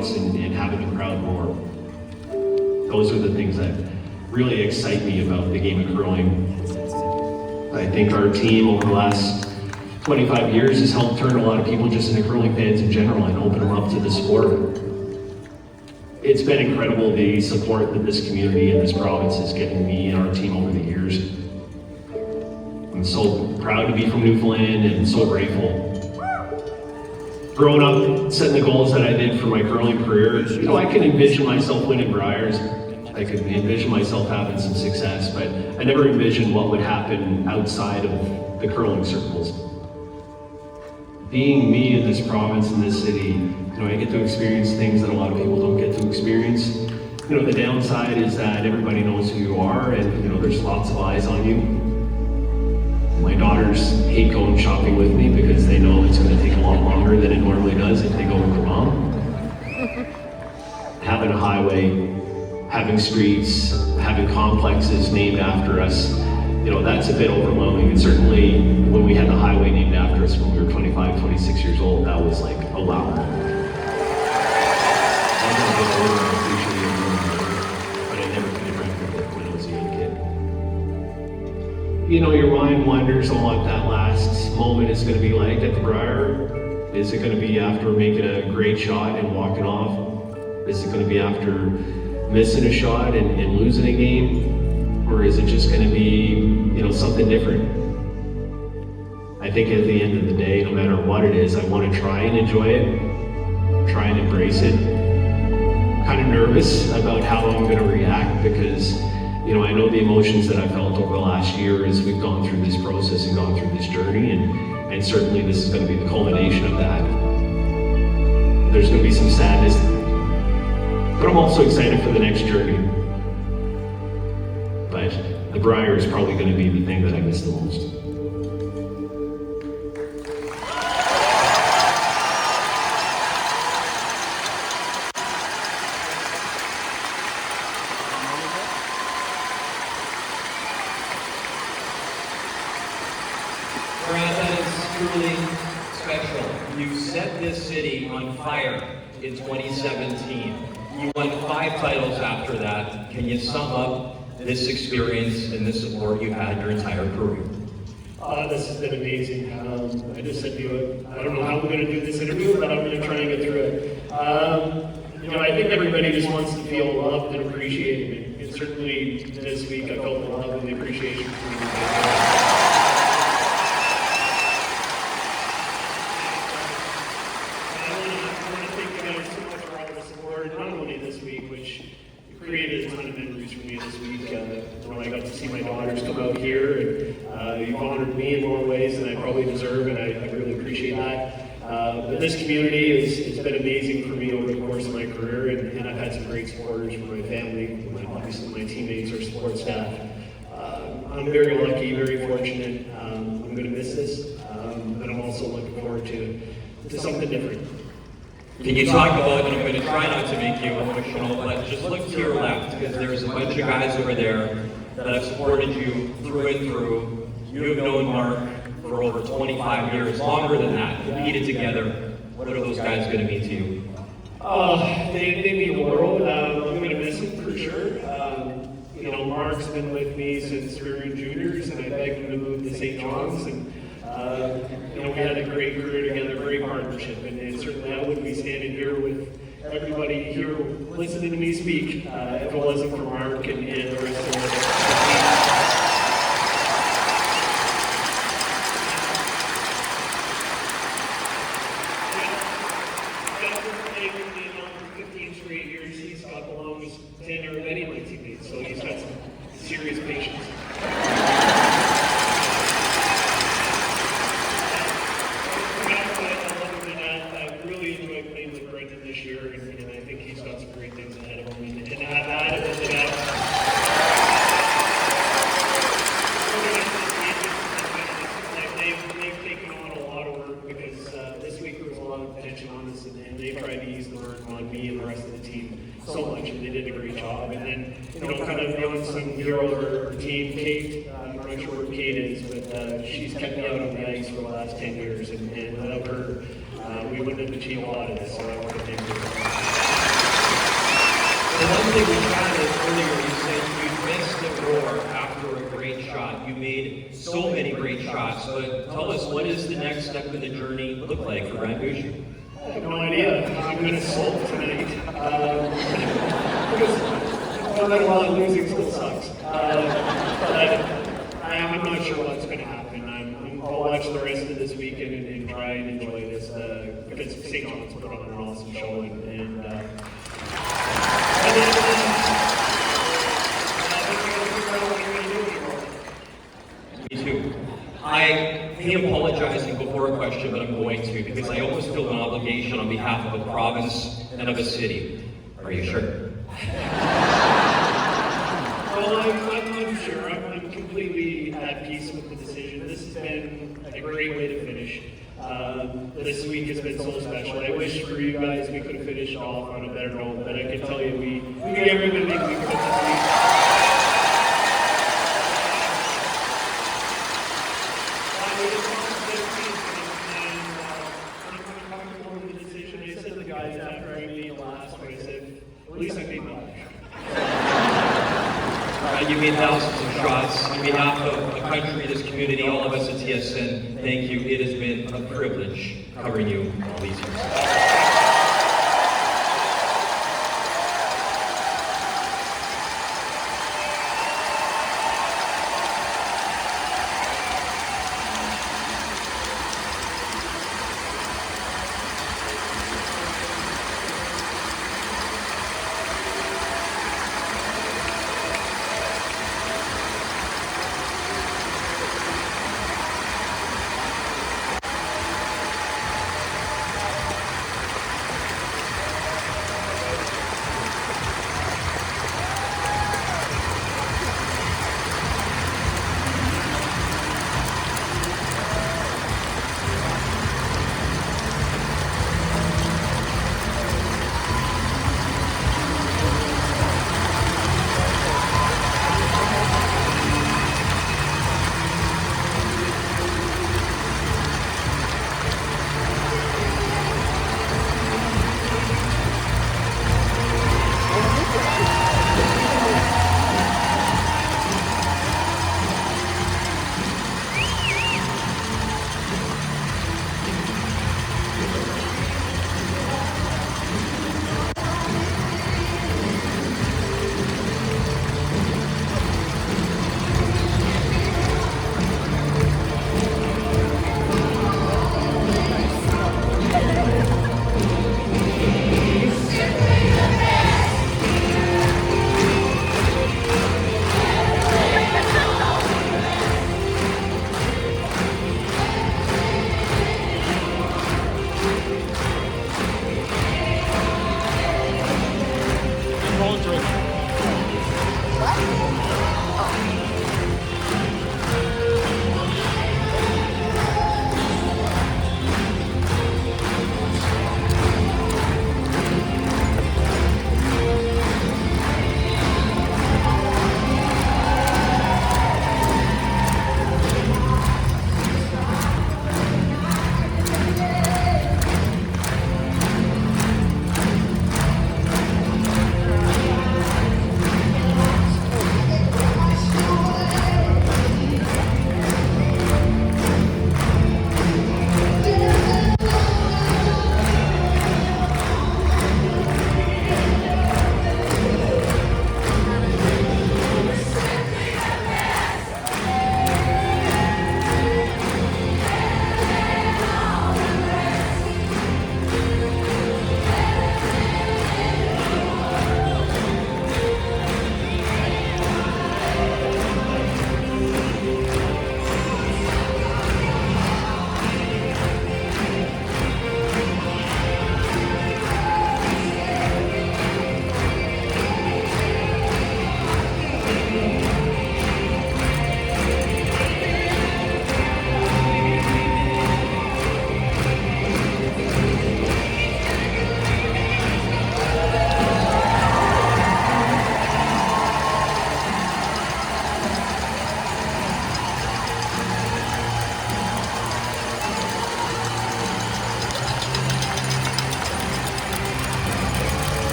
shots and having the crowd roar. Those are the things that really excite me about the game of curling. I think our team over the last 25 years has helped turn a lot of people just into curling fans in general and open them up to the sport. It's been incredible the support that this community and this province has given me and our team over the years. I'm so proud to be from Newfoundland and so grateful. Growing up, setting the goals that I did for my curling career, I can envision myself winning Briers. I could envision myself having some success, but I never envisioned what would happen outside of the curling circles. Being me in this province, in this city, I get to experience things that a lot of people don't get to experience. The downside is that everybody knows who you are, and there's lots of eyes on you. My daughters hate going shopping with me because they know it's going to take a lot longer than it normally does if they go with their mom. Having a highway, having streets, having complexes named after us, that's a bit overwhelming. And certainly when we had the highway named after us when we were 25, 26 years old, that was like, oh wow. I'm gonna get older and appreciate it, but I never could have dreamt of it when I was a young kid. Your mind wonders on what that last moment is gonna be like at the Brier. Is it gonna be after making a great shot and walking off? Is it gonna be after missing a shot and losing a game? Or is it just going to be, something different? I think at the end of the day, no matter what it is, I want to try and enjoy it, try and embrace it. Kind of nervous about how I'm going to react because, I know the emotions that I felt over the last year as we've gone through this process and gone through this journey, and certainly this is going to be the culmination of that. There's going to be some sadness, but I'm also excited for the next journey. But the Brier is probably going to be the thing that I miss the most. Brad, that is truly special. You set this city on fire in 2017. You won 5 titles after that. Can you sum up this experience and the support you've had your entire career? This has been amazing. I just said to you, I don't know how we're going to do this interview, but I'm going to try and get through it. I think everybody just wants to feel loved and appreciated. And certainly this week I felt the love and the appreciation from you. Created a ton of memories for me this week. When I got to see my daughters come out here, and you've honored me in more ways than I probably deserve, and I really appreciate that. But this community it's been amazing for me over the course of my career, and I've had some great supporters from my family, obviously my teammates, our support staff. I'm very lucky, very fortunate. I'm going to miss this, but I'm also looking forward to something different. Can you talk about, and I'm going to try not to make you emotional, but just look to your left, because there's a bunch of guys over there that have supported you through and through. You have known Mark for over 25 years, longer than that, competed together. What are those guys going to mean to you? They mean the world. I'm going to miss him for sure. Mark's been with me since we were in juniors, and I begged him to move to St. John's, and we had a great career together, great partnership, and certainly I wouldn't be standing here with everybody here listening to me speak if it wasn't for Mark and the rest of the team. For 15 straight years, he's got the longest tenure of any of my teammates, so he's got some serious patience. This year, and I think he's got some great things ahead of him. And I've added to that. They've taken on a lot of work because this week there was a lot of tension on us, and they tried to ease the burden on me and the rest of the team so much, and they did a great job. And then, kind of the unsung hero of our team, Kate. I'm not sure where Kate is, but she's kept me out on the ice for the last 10 years, and without her, we wouldn't have achieved a lot of this, so I want to thank her. Caps, but tell us, what does the next step in the journey look like for Grant Boucher? I have no idea. I'm going to sulk tonight. Because no matter what, losing still sucks. But I'm not sure what's going to happen. I'll watch the rest of this weekend and try and enjoy this because St. John's put on an awesome show and Me too. I hate apologizing before a question, but I'm going to because I almost feel an obligation on behalf of a province and of a city. Are you sure? Well, I'm sure. I'm completely at peace with the decision. This has been a great way to finish. This week has been so special. I wish for you guys we could have finished off on a better note, but I can tell you we did everything we could this week. You made thousands of shots. On behalf of the country, this community, all of us at TSN, thank you. It has been a privilege covering you all these years. What?